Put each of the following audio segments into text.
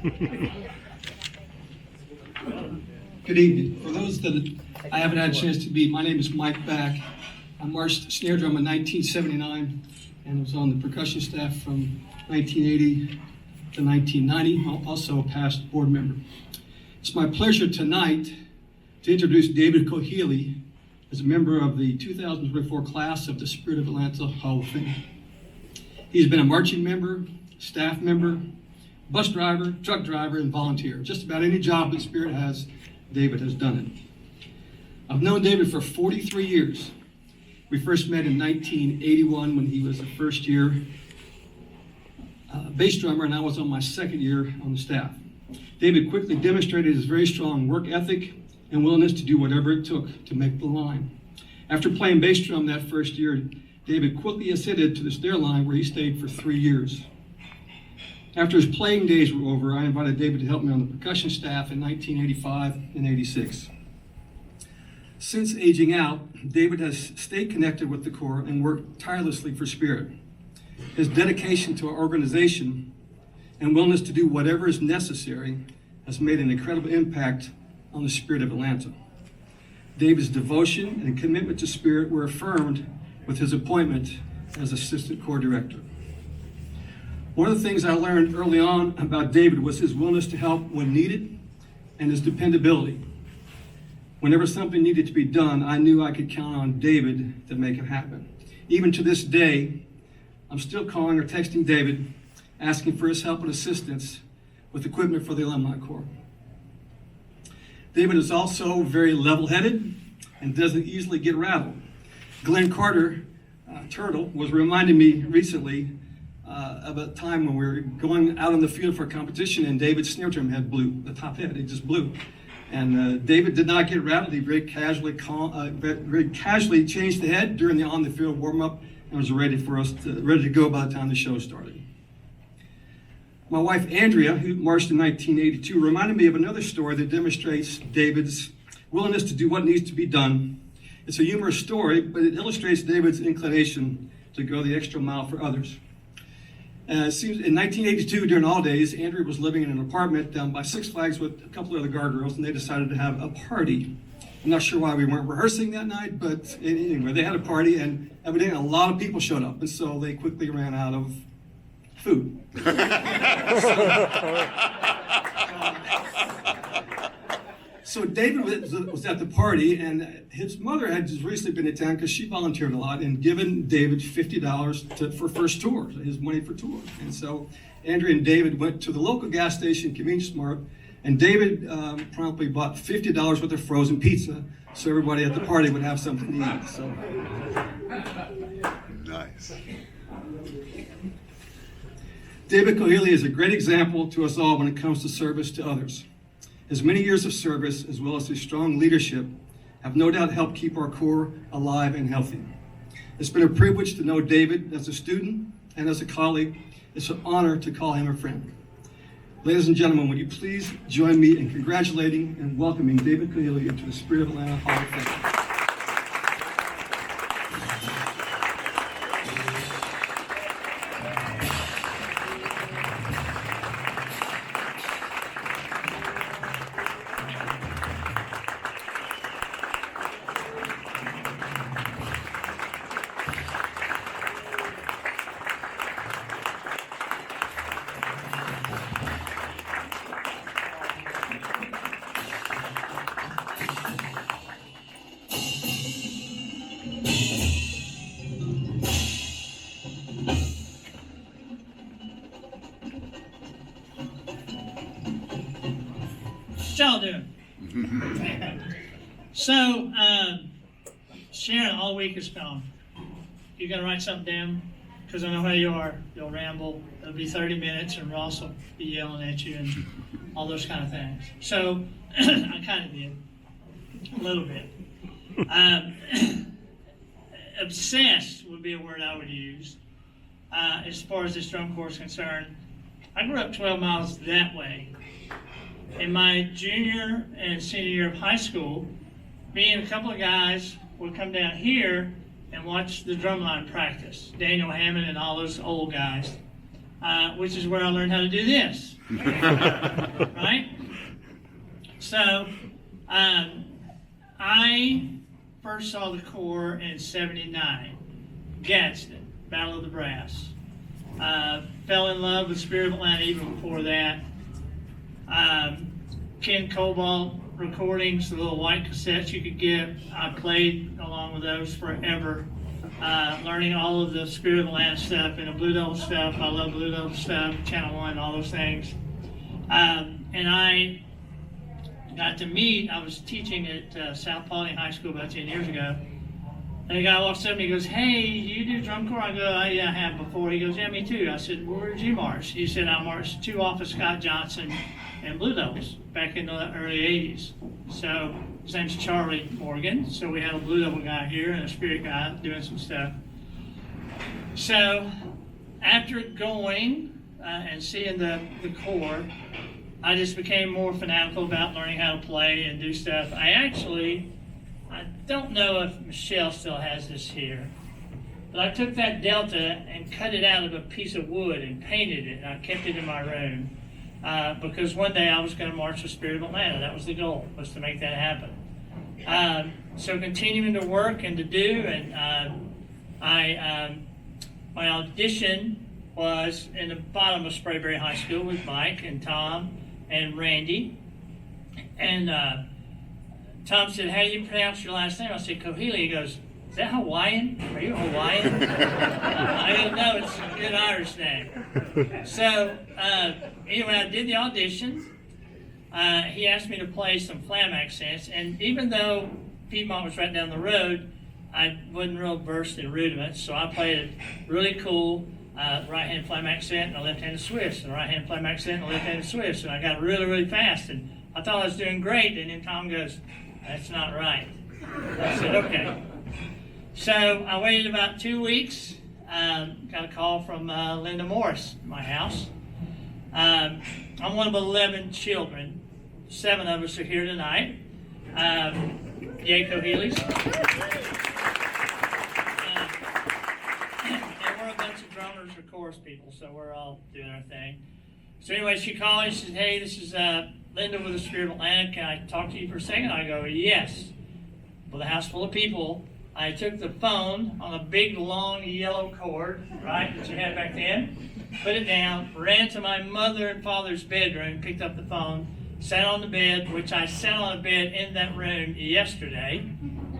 Good evening. For those that I haven't had a chance to meet, my name is Mike Back. I marched snare drum in 1979 and was on the percussion staff from 1980 to 1990, also a past board member. It's my pleasure tonight to introduce David Kohili as a member of the 2024 class of the Spirit of Atlanta Hall of Fame. He's been a marching member, staff member, bus driver, truck driver, and volunteer. Just about any job that Spirit has, David has done it. I've known David for 43 years. We first met in 1981 when he was a first year bass drummer, and I was on my second year on the staff. David quickly demonstrated his very strong work ethic and willingness to do whatever it took to make the line. After playing bass drum that first year, David quickly ascended to the stair line where he stayed for 3 years. After his playing days were over, I invited David to help me on the percussion staff in 1985 and 86. Since aging out, David has stayed connected with the Corps and worked tirelessly for Spirit. His dedication to our organization and willingness to do whatever is necessary has made an incredible impact on the Spirit of Atlanta. David's devotion and commitment to Spirit were affirmed with his appointment as Assistant Corps Director. One of the things I learned early on about David was his willingness to help when needed and his dependability. Whenever something needed to be done, I knew I could count on David to make it happen. Even to this day, I'm still calling or texting David, asking for his help and assistance with equipment for the Alumni Corps. David is also very level-headed and doesn't easily get rattled. Glenn Carter, Turtle, was reminding me recently of a time when we were going out on the field for a competition and David's snare drum head blew, the top head, it just blew. And David did not get rattled. He very casually changed the head during the on-the-field warm-up and was ready to go by the time the show started. My wife, Andrea, who marched in 1982, reminded me of another story that demonstrates David's willingness to do what needs to be done. It's a humorous story, but it illustrates David's inclination to go the extra mile for others. In 1982, during all days, Andrea was living in an apartment down by Six Flags with a couple of other guardrails, and they decided to have a party. I'm not sure why we weren't rehearsing that night, but anyway, they had a party, and evidently a lot of people showed up, and so they quickly ran out of food. So David was at the party, and his mother had just recently been in town because she volunteered a lot and given David $50 for first tour, his money for tour. And so Andrea and David went to the local gas station, Convenience Mart, and David promptly bought $50 worth of frozen pizza so everybody at the party would have something to eat. So. Nice. David Kohili is a great example to us all when it comes to service to others. His many years of service, as well as his strong leadership, have no doubt helped keep our Corps alive and healthy. It's been a privilege to know David as a student and as a colleague. It's an honor to call him a friend. Ladies and gentlemen, would you please join me in congratulating and welcoming David Kohili into the Spirit of Atlanta Hall of Fame. Y'all doing? So, Sharon all week is gone. You gotta write something down, because I know how you are. You'll ramble. It'll be 30 minutes, and Ross will be yelling at you and all those kind of things. So, I kind of did a little bit. Obsessed would be a word I would use as far as this drum corps is concerned. I grew up 12 miles that way. In my junior and senior year of high school, me and a couple of guys would come down here and watch the drumline practice. Daniel Hammond and all those old guys, which is where I learned how to do this. Right? So, I first saw the Corps in '79, Gadsden, Battle of the Brass. Fell in love with Spirit of Atlanta even before that. Ken Cobalt recordings, the little white cassettes you could get. I played along with those forever, learning all of the Spirit of Atlanta stuff and the Blue Devil stuff. I love Blue Devil stuff, Channel One, all those things. And I got to meet, I was teaching at South Paulding High School about 10 years ago. And the guy walks up and he goes, "Hey, you do drum corps?" I go, "Oh, yeah, I have before." He goes, "Yeah, me too." I said, "Well, where did you march?" He said, "I marched 2 off of Scott Johnson and Blue Devils back in the early 80s. So his name's Charlie Morgan. So we had a Blue Devil guy here and a Spirit guy doing some stuff. So after going and seeing the Corps, I just became more fanatical about learning how to play and do stuff. I don't know if Michelle still has this here, but I took that Delta and cut it out of a piece of wood and painted it, and I kept it in my room because one day I was going to march the Spirit of Atlanta. That was the goal, was to make that happen. So continuing to work and to do, and my audition was in the bottom of Sprayberry High School with Mike and Tom and Randy, and Tom said, "How do you pronounce your last name?" I said, "Kohili." He goes, "Is that Hawaiian? Are you Hawaiian?" I don't know, it's a good Irish name. So anyway, I did the audition. He asked me to play some flam accents, and even though Piedmont was right down the road, I wasn't real versed in rudiments, so I played a really cool right-hand flam accent and a left-handed Swiss, and a right-hand flam accent and a left-handed Swiss, and I got really, really fast, and I thought I was doing great, and then Tom goes, "That's not right." I said, "Okay." So I waited about 2 weeks, got a call from Linda Morris at my house. I'm one of 11 children. 7 of us are here tonight. Yay, Kohilis. And we're a bunch of drummers or chorus people, so we're all doing our thing. So anyway, she called and she said, "Hey, this is Linda with the Spirit of Atlanta. Can I talk to you for a second?" I go, "Yes." With a house full of people, I took the phone on a big, long, yellow cord, right, that you had back then, put it down, ran to my mother and father's bedroom, picked up the phone, sat on the bed, which I sat on a bed in that room yesterday,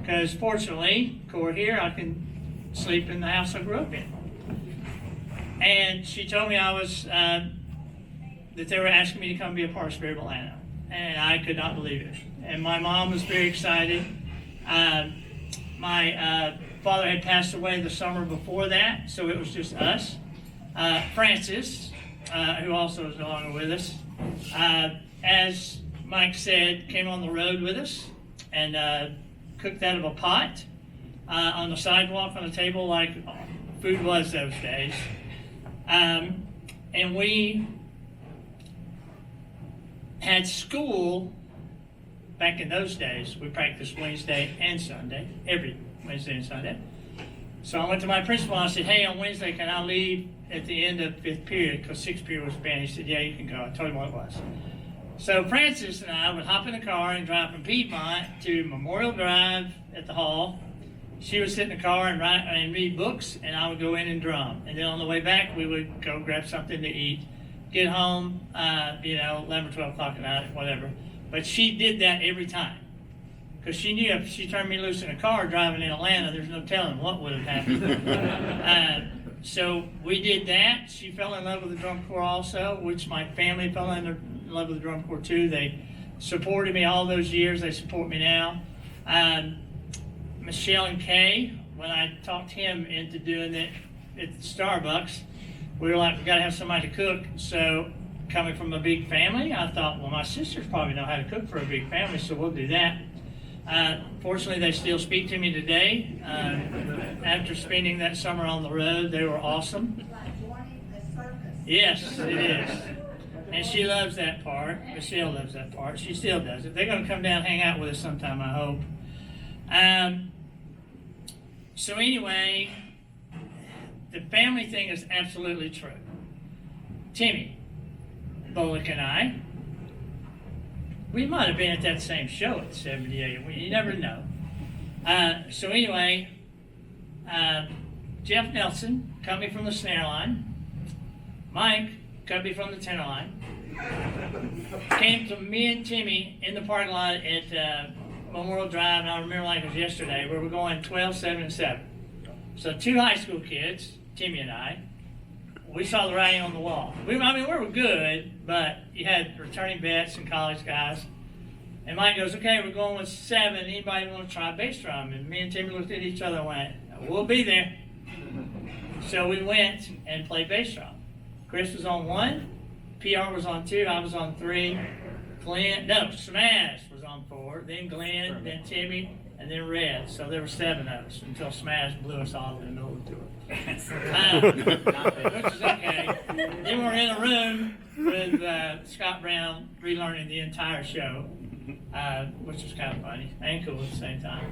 because fortunately, Corps here, I can sleep in the house I grew up in. And she told me I was, that they were asking me to come be a part of Spirit of Atlanta. And I could not believe it. And my mom was very excited. My father had passed away the summer before that, so it was just us. Francis, who also is no longer with us, as Mike said, came on the road with us and cooked out of a pot on the sidewalk on the table like food was those days. And we had school back in those days. We practiced Wednesday and Sunday, every Wednesday and Sunday. So I went to my principal and I said, "Hey, on Wednesday, can I leave at the end of 5th period?" Because 6th period was banned. He said, "Yeah, you can go." I told him what it was. So Francis and I would hop in the car and drive from Piedmont to Memorial Drive at the hall. She would sit in the car and write and read books, and I would go in and drum. And then on the way back, we would go grab something to eat, get home, 11 or 12 o'clock at night, whatever. But she did that every time. Because she knew if she turned me loose in a car driving in Atlanta, there's no telling what would have happened. So we did that. She fell in love with the drum corps also, which my family fell in love with the drum corps too. They supported me all those years. They support me now. Michelle and Kay, when I talked him into doing it at Starbucks, we were like, we got to have somebody to cook. So coming from a big family, I thought, well, my sisters probably know how to cook for a big family, so we'll do that. Fortunately, they still speak to me today. After spending that summer on the road, they were awesome. Yes, it is. And she loves that part. Michelle loves that part. She still does it. They're going to come down and hang out with us sometime, I hope. So anyway, the family thing is absolutely true. Timmy, Bullock and I. We might have been at that same show at 78. You never know. So anyway, Jeff Nelson cut me from the snare line. Mike cut me from the tenor line. Came to me and Timmy in the parking lot at Memorial Drive, and I remember like it was yesterday, where we're going 12, 7, and 7. So 2 high school kids, Timmy and I, we saw the writing on the wall. We were good, but you had returning vets and college guys. And Mike goes, okay, we're going with 7. Anybody want to try bass drum? And me and Timmy looked at each other and went, we'll be there. So we went and played bass drum. Chris was on 1, PR was on 2, I was on 3, Smash was on 4, then Glenn, then Timmy, and then Red. So there were 7 of us until Smash blew us off in the middle of the tour. Which is okay. Then we're in a room with Scott Brown relearning the entire show, which was kind of funny and cool at the same time.